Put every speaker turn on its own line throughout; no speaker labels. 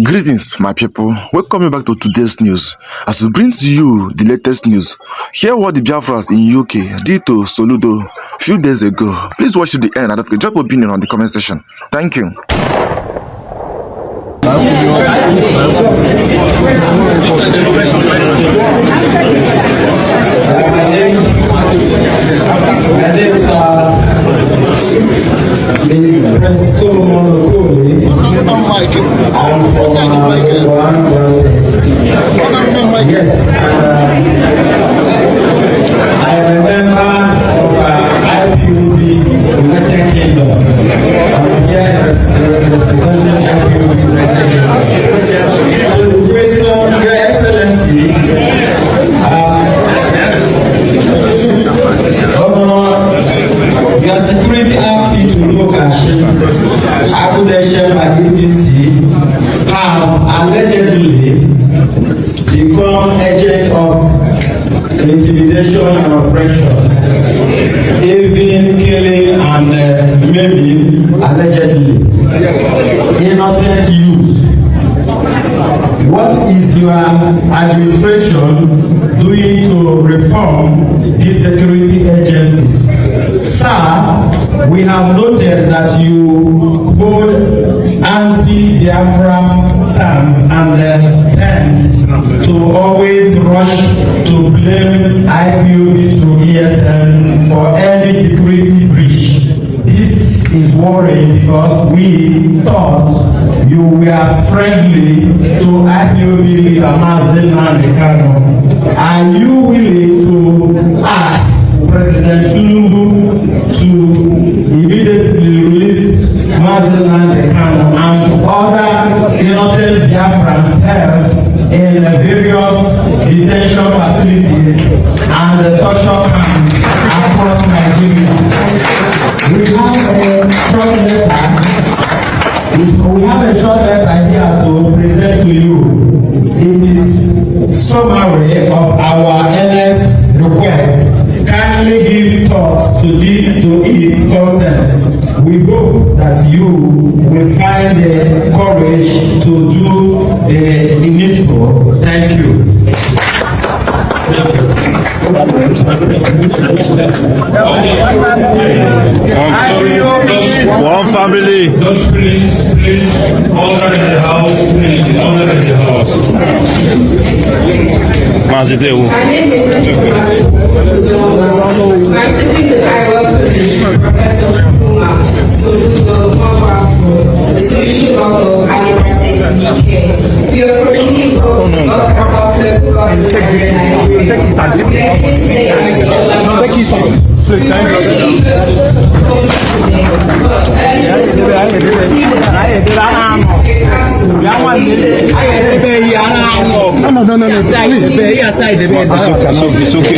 Greetings, my people. Welcome back to today's news. As we bring to you the latest news, hear what the Biafrans in UK did to Soludo a few days ago. Please watch to the end and don't forget to drop opinion on the comment section. Thank you.
I am a member of IPOB United Kingdom. I'm here representing IPOB United Kingdom. So the question, Your Excellency, your security outfit will look at Agudeshe by ETC have allegedly become agent of intimidation and oppression, even killing and maiming allegedly innocent youth. What is your administration doing to reform these security agencies? Sir, we have noted that you hold anti-Biafran stance and tend to always rush to blame IPOB through ESM for any security breach. This is worrying because we thought you were friendly to IPOB leader Mazen Kano. Are you willing to ask President Tinubu to immediately release Mazen Kano and other innocent Biafrans held in various detention facilities and torture camps across Nigeria? We have a short letter here to present to you. It is summary of our earnest request. Kindly give thought to its consent. We hope that you will find the courage to do the needful. Thank you.
One family.
Just please, order in the house, please, order in the house.
My name is I'm simply the Professor soludo, the solution of Biafran State in the UK. We are approaching of local government. We are here today as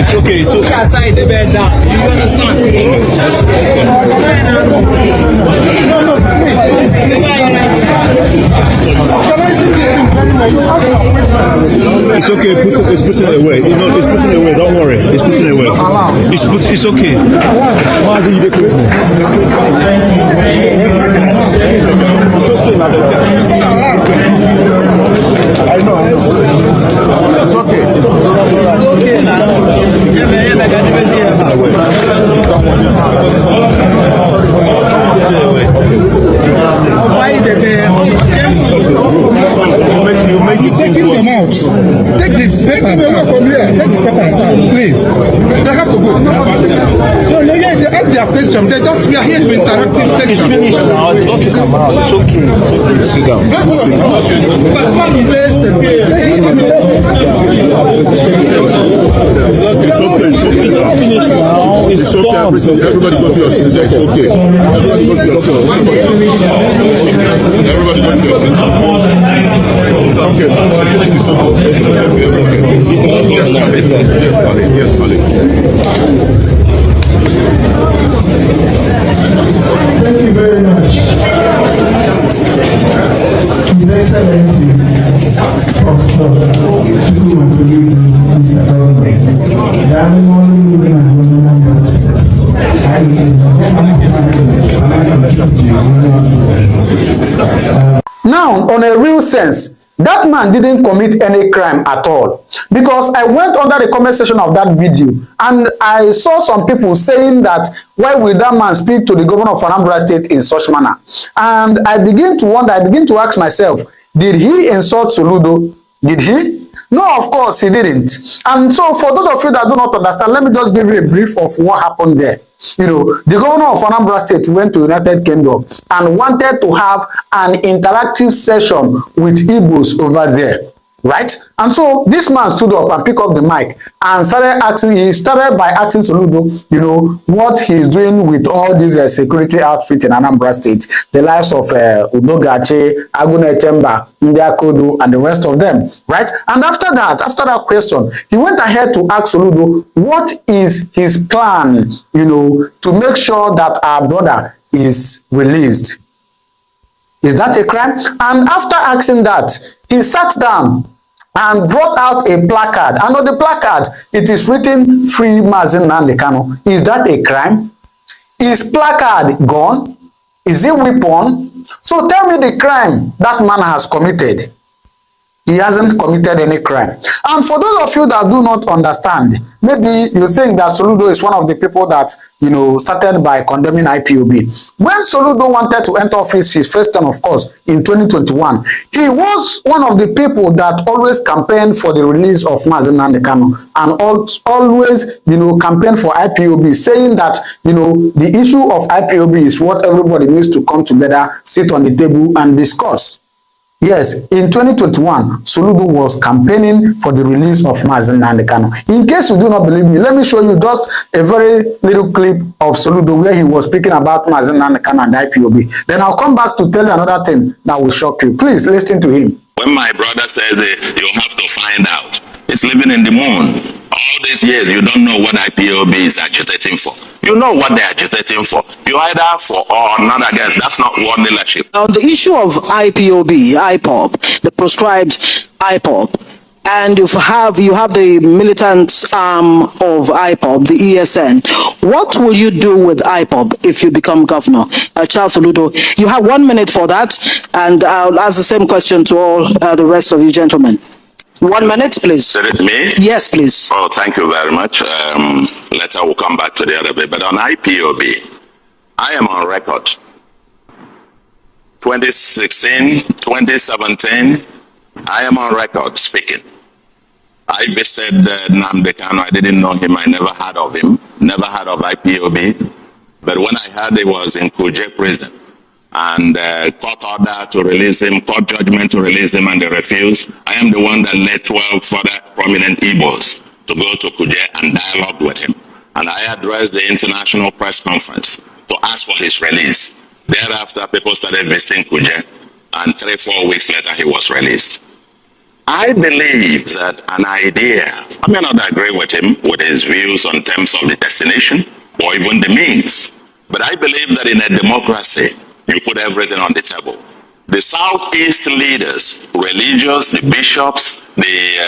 It's okay.
Aside the bed down. You understand? No, please.
It's okay. It's putting it away. You know, it's putting it away. Don't worry. It's putting it away. It's okay.
I know. It's okay.
Okay now.
You're taking them out. Take the papers out from here. Take the papers out, please. They have to go. No, yeah, they ask their question. We are here to interactive section.
It's finished now. It's not to come out. It's okay. Sit down.
It's okay.
It's finished now. It's done.
Everybody go to your seat. It's okay. Everybody go to your seat. Everybody go to your seat. Okay. Yes, Malik.
Thank you very much. His Excellency, Professor Chukwu Masoludo, Mr. Governor, the animal living and human process. Now,
on a real sense, that man didn't commit any crime at all. Because I went under the comment section of that video and I saw some people saying that why will that man speak to the governor of Anambra State in such manner? And I begin to wonder, I begin to ask myself, did he insult Soludo? Did he? No, of course he didn't. And so for those of you that do not understand, let me just give you a brief of what happened there. You know, the governor of Anambra State went to United Kingdom and wanted to have an interactive session with Igbos over there. Right? And so this man stood up and picked up the mic and he started by asking Soludo, you know, what he's doing with all these security outfits in Anambra State, the lives of Udogache, Agune Temba, Ndiakodo, and the rest of them. Right? And after that question, he went ahead to ask Soludo, what is his plan, you know, to make sure that our brother is released? Is that a crime? And after asking that, he sat down and brought out a placard. And on the placard, it is written, Free Mazi Nnamdi Kanu. Is that a crime? Is placard gone? Is it weapon? So tell me the crime that man has committed. He hasn't committed any crime. And for those of you that do not understand, maybe you think that Soludo is one of the people that, you know, started by condemning IPOB. When Soludo wanted to enter office his first term, of course, in 2021, he was one of the people that always campaigned for the release of Mazi Nnamdi Kanu and always, you know, campaigned for IPOB, saying that, you know, the issue of IPOB is what everybody needs to come together, sit on the table and discuss. Yes, in 2021, Soludo was campaigning for the release of Mazi Nnamdi Kanu. In case you do not believe me, let me show you just a very little clip of Soludo where he was speaking about Mazi Nnamdi Kanu and IPOB. Then I'll come back to tell you another thing that will shock you. Please listen to him.
When my brother says you have to find out, it's living in the moon. All these years, you don't know what IPOB is agitating for. You know what they're agitating for. You either for or not against. That's not world leadership.
On the issue of IPOB, IPOB, the proscribed IPOB, and you have the militant arm of IPOB, the ESN. What will you do with IPOB if you become governor? Charles Soludo, you have 1 minute for that, and I'll ask the same question to all the rest of you gentlemen. 1 minute, please.
Is it me?
Yes, please.
Oh, thank you very much. Later we'll come back to the other bit. But on IPOB, I am on record. 2016, 2017, I am on record speaking. I visited Nnamdi Kanu. I didn't know him. I never heard of him. Never heard of IPOB. But when I heard he was in Kuje prison, and court order to release him, court judgment to release him, and they refused. I am the one that led 12 further prominent Igbos to go to Kuje and dialogue with him. And I addressed the international press conference to ask for his release. Thereafter, people started visiting Kuje, and 3-4 weeks later, he was released. I believe that an idea, I may not agree with him with his views on terms of the destination or even the means, but I believe that in a democracy, you put everything on the table. The Southeast leaders, religious, the bishops, the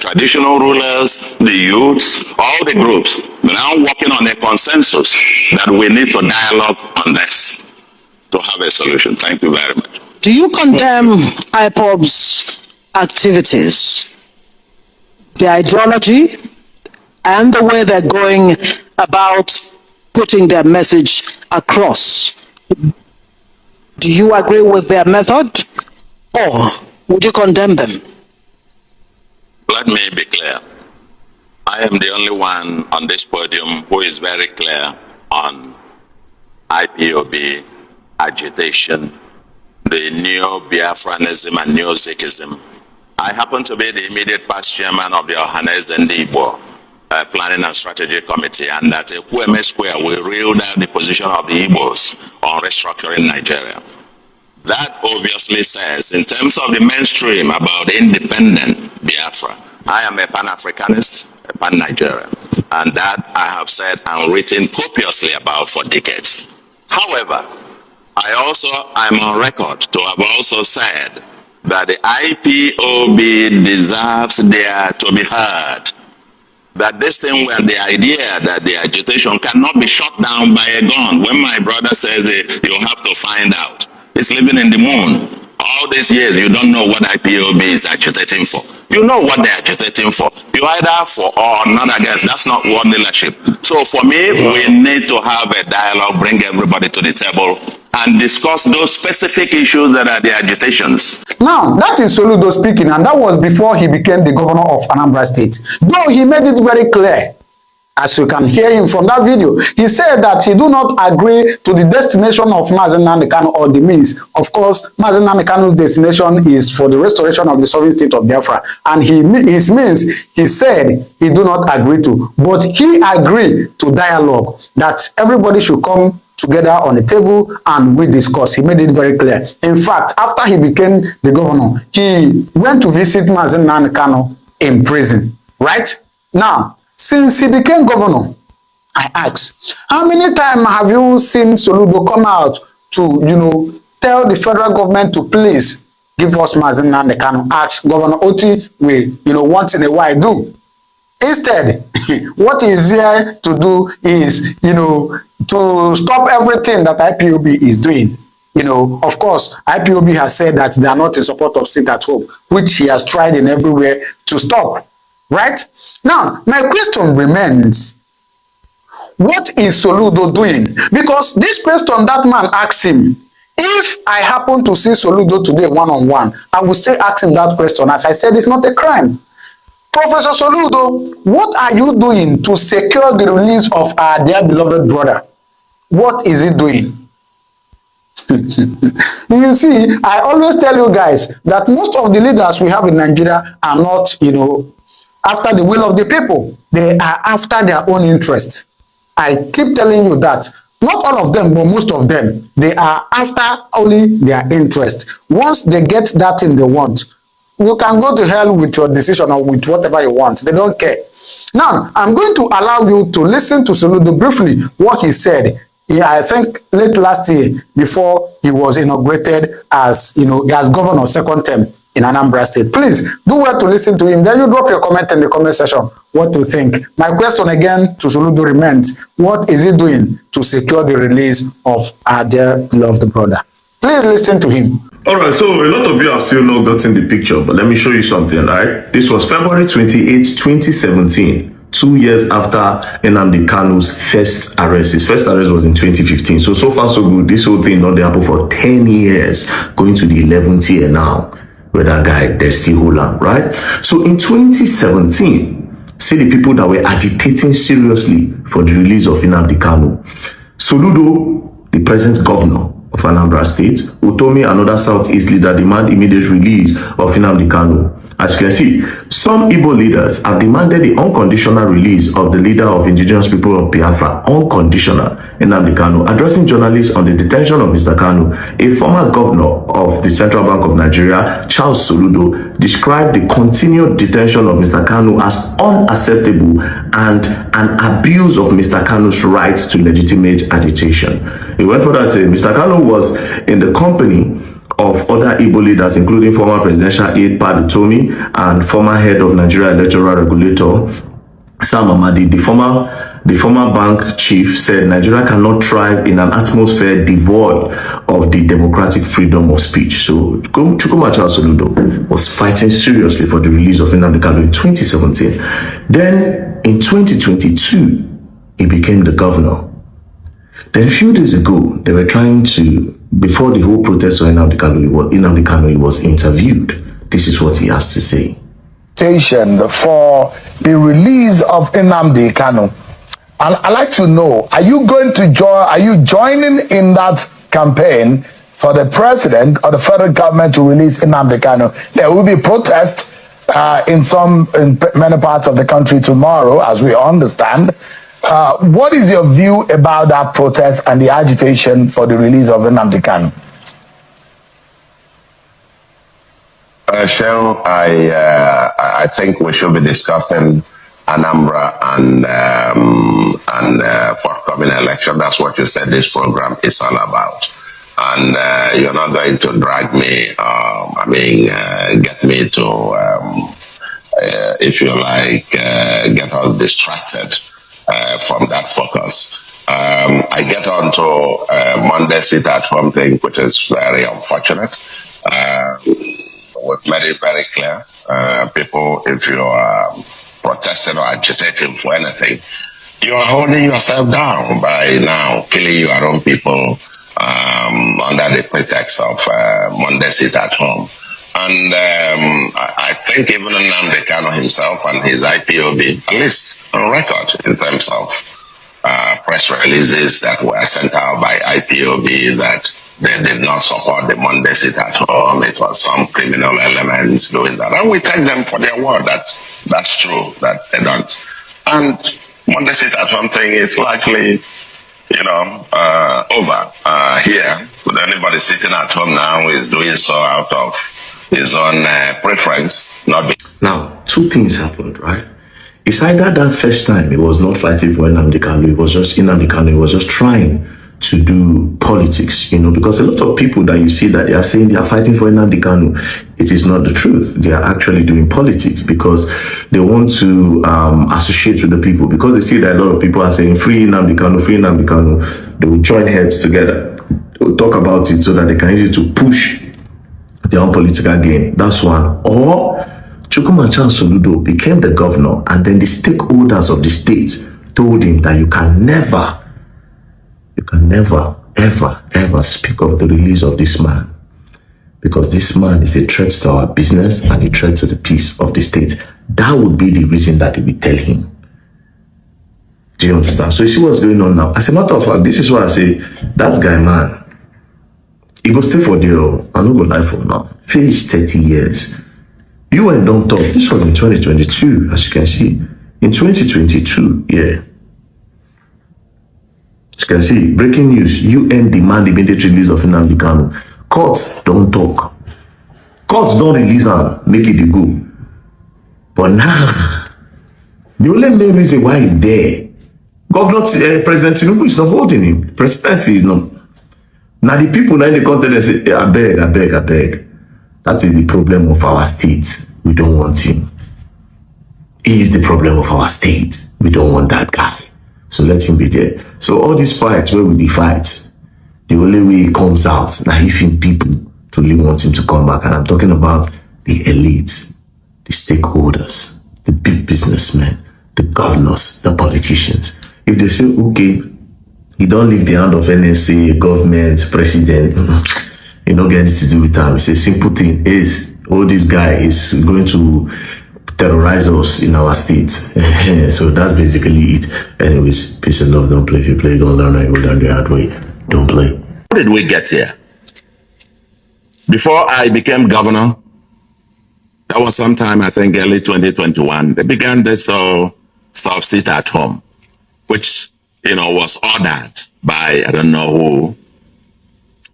traditional rulers, the youths, all the groups, are now working on a consensus that we need to dialogue on this to have a solution. Thank you very much.
Do you condemn IPOB's activities, the ideology, and the way they're going about putting their message across? Do you agree with their method, or would you condemn them?
Let me be clear. I am the only one on this podium who is very clear on IPOB agitation, the neo-Biafranism and neo-Sikhism. I happen to be the immediate past chairman of the Ohaneze Ndigbo Planning and Strategy Committee, and at Ekwueme Square, we reeled out the position of the Igbos on restructuring Nigeria. That obviously says, in terms of the mainstream about independent Biafra, I am a Pan-Africanist, a Pan-Nigerian, and that I have said and written copiously about for decades. However, I'm on record to have also said that the IPOB deserves there to be heard. That this thing where the idea that the agitation cannot be shut down by a gun. When my brother says you have to find out, is living in the moon. All these years, you don't know what IPOB is agitating for. You know what they're agitating for. You either for or not against. That's not world leadership. So for me, we need to have a dialogue, bring everybody to the table, and discuss those specific issues that are the agitations.
Now, that is Soludo speaking, and that was before he became the governor of Anambra State. Though he made it very clear, as you can hear him from that video, he said that he do not agree to the destination of Mazen Nnamdi Kanu or the means. Of course, Mazen Nnamdi Kanu's destination is for the restoration of the sovereign state of Biafra, and his means, he said he do not agree to. But he agreed to dialogue, that everybody should come together on the table and we discuss. He made it very clear. In fact, after he became the governor, he went to visit Mazen Nnamdi Kanu in prison, right? Now, since he became governor, I ask, how many times have you seen Soludo come out to, tell the federal government to please give us Mazen Nnamdi Kanu? Ask Governor Oti, we, once in a while do. Instead, what he's here to do is, to stop everything that IPOB is doing. Of course, IPOB has said that they are not in support of sit at home, which he has tried in everywhere to stop. Right? Now, my question remains, what is Soludo doing? Because this question that man asked him, if I happen to see Soludo today one-on-one, I will still ask him that question. As I said, it's not a crime. Professor Soludo, what are you doing to secure the release of our dear beloved brother? What is he doing? You see, I always tell you guys that most of the leaders we have in Nigeria are not, after the will of the people. They are after their own interests. I keep telling you that. Not all of them, but most of them. They are after only their interest. Once they get that thing they want, you can go to hell with your decision or with whatever you want. They don't care. Now, I'm going to allow you to listen to Soludo briefly, what he said. I think late last year, before he was inaugurated as, as governor second term in Anambra State. Please do well to listen to him. Then you drop your comment in the comment section what you think. My question again to Soludo remains, what is he doing to secure the release of our dear beloved brother? Please listen to him.
All right, so a lot of you have still not gotten the picture, but let me show you something, right? This was February 28, 2017. 2 years after Nnamdi Kanu's first arrest. His first arrest was in 2015. So far so good. This whole thing not happen for 10 years, going to the 11th year now, where that guy, they still hold on, right? So in 2017, see the people that were agitating seriously for the release of Nnamdi Kanu. Soludo, the present governor of Anambra State, Utomi, another Southeast leader, demand immediate release of Nnamdi Kanu. As you can see, some Igbo leaders have demanded the unconditional release of the leader of indigenous people of Biafra, unconditional, Nnamdi Kanu. Addressing journalists on the detention of Mr. Kanu, a former governor of the Central Bank of Nigeria, Charles Soludo, described the continued detention of Mr. Kanu as unacceptable and an abuse of Mr. Kanu's right to legitimate agitation. He went further to say Mr. Kanu was in the company of other Igbo leaders, including former presidential aide Pat Utomi and former head of Nigeria Electoral Regulator Sam Amadi. The former bank chief said Nigeria cannot thrive in an atmosphere devoid of the democratic freedom of speech. So Chukwumacha Soludo was fighting seriously for the release of Nnamdi Kanu in 2017. Then in 2022, he became the governor. Then a few days ago, they were trying to, before the whole protest of Nnamdi Kanu was interviewed. This is what he has to say. For the release of Nnamdi Kanu, and I'd like to know, are you joining in that campaign for the president or the federal government to release Nnamdi Kanu? There will be protests in many parts of the country tomorrow, as we understand. What is your view about that protest and the agitation for the release of Nnamdi Kanu?
Shell, I think we should be discussing Anambra and forthcoming election. That's what you said this program is all about. And you're not going to drag me, get me to, if you like, get us distracted from that focus. I get on to Monday sit at home thing, which is very unfortunate. We've made it very clear. People, if you are protesting or agitating for anything, you are holding yourself down by now killing your own people under the pretext of Monday sit at home. And I think even Nnamdi Kanu himself and his IPOB, at least on record in terms of press releases that were sent out by IPOB, that they did not support the Monday sit at home. It was some criminal elements doing that. And we take them for their word that that's true, that they don't. And Monday sit at home thing is likely, over here. With anybody sitting at home now is doing so out of his own preference.
Now, two things happened, right? It's either that first time he was not fighting for Nnamdi Kanu, he was just trying to do politics, because a lot of people that you see that they are saying they are fighting for Nnamdi Kanu, it is not the truth. They are actually doing politics because they want to associate with the people, because they see that a lot of people are saying free Nnamdi Kanu, free Nnamdi Kanu. They will join heads together, they will talk about it so that they can use it to push their own political gain. That's one. Or Chukwuemeka Soludo became the governor, and then the stakeholders of the state told him that you can never, ever speak of the release of this man, because this man is a threat to our business and a threat to the peace of the state. That would be the reason that they will tell him. Do you understand? So you see what's going on now? As a matter of fact, this is why I say, that guy, man, he go stay for the, I no go lie for now, finish 30 years. UN don't talk. This was in 2022, as you can see. In 2022, yeah. As you can see, breaking news, UN demand immediate release of Nnamdi Kanu. Courts don't talk. Courts don't release and make it go. But now, the only main reason why he's there, President Tinubu is not holding him. Presidency is not. Now the people now in the country, they say, I beg. That is the problem of our state. We don't want him. He is the problem of our state. We don't want that guy. So let him be there. So all these fights, where will he fight? The only way he comes out, now if people truly want him to come back, and I'm talking about the elites, the stakeholders, the big businessmen, the governors, the politicians. If they say, okay, he don't leave the hand of NSA, government, president, you don't get anything to do with them. It's a simple thing. Is all this guy is going to terrorize us in our state. So that's basically it. Anyways, peace and love. Don't play. If you play, go learn. I go down the hard way. Don't play.
How did we get here? Before I became governor, that was sometime, I think, early 2021, they began this stuff, sit at home, which, was ordered by, I don't know who,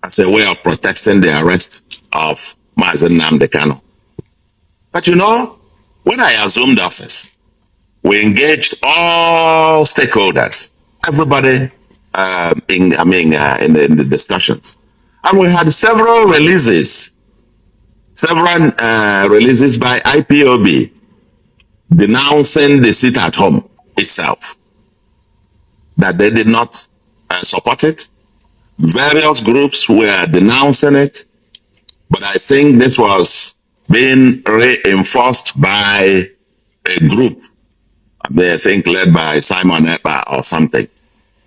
as a way of protesting the arrest of Mazen Nnamdi Kanu. But when I assumed office, we engaged all stakeholders, everybody in the discussions. And we had several releases by IPOB denouncing the sit at home itself, that they did not support it. Various groups were denouncing it, but I think this was being reinforced by a group, I think led by Simon Ekpa or something,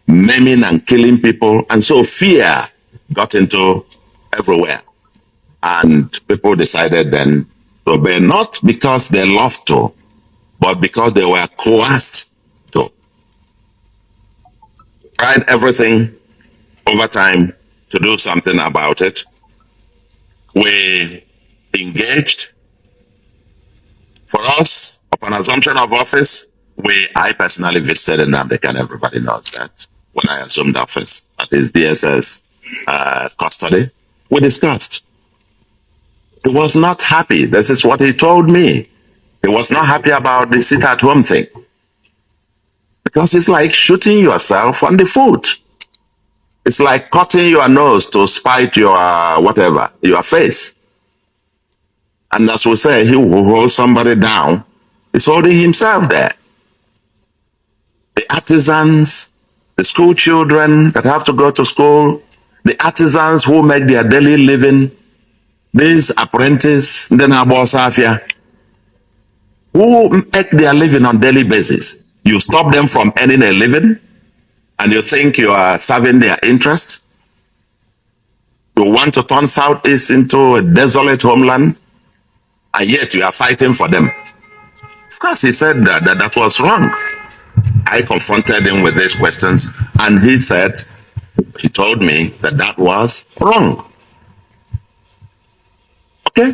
maiming and killing people. And so fear got into everywhere. And people decided then to obey, not because they loved to, but because they were coerced to. Tried everything over time to do something about it. We engaged. For us, upon assumption of office, I personally visited Nnamdi Kanu. Everybody knows that. When I assumed office at his DSS custody, we discussed. He was not happy. This is what he told me. He was not happy about the sit-at-home thing. Because it's like shooting yourself on the foot. It's like cutting your nose to spite your your face. And as we say, he will hold somebody down. He's holding himself there. The artisans,
the school children that have to go to school, the artisans who make their daily living, these apprentices, then Abosafia, who make their living on daily basis. You stop them from earning a living and you think you are serving their interests. You want to turn Southeast into a desolate homeland, and yet you are fighting for them. Of course, he said that was wrong. I confronted him with these questions, and he told me that was wrong. Okay?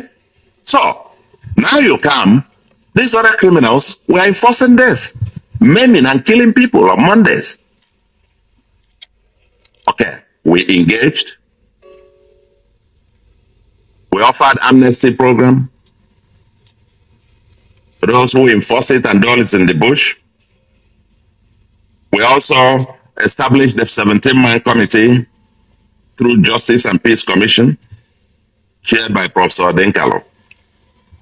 So, now you come, these other criminals were enforcing this, maiming and killing people on Mondays. Okay, we engaged. We offered amnesty program for those who enforce it and those in the bush. We also established the 17-man committee through Justice and Peace Commission, chaired by Professor Denkalo,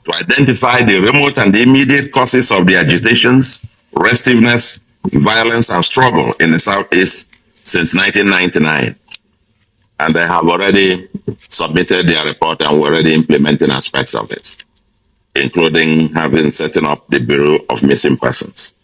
to identify the remote and immediate causes of the agitations, restiveness, violence, and struggle in the Southeast since 1999. And they have already submitted their report, and we're already implementing aspects of it, including setting up the Bureau of Missing Persons.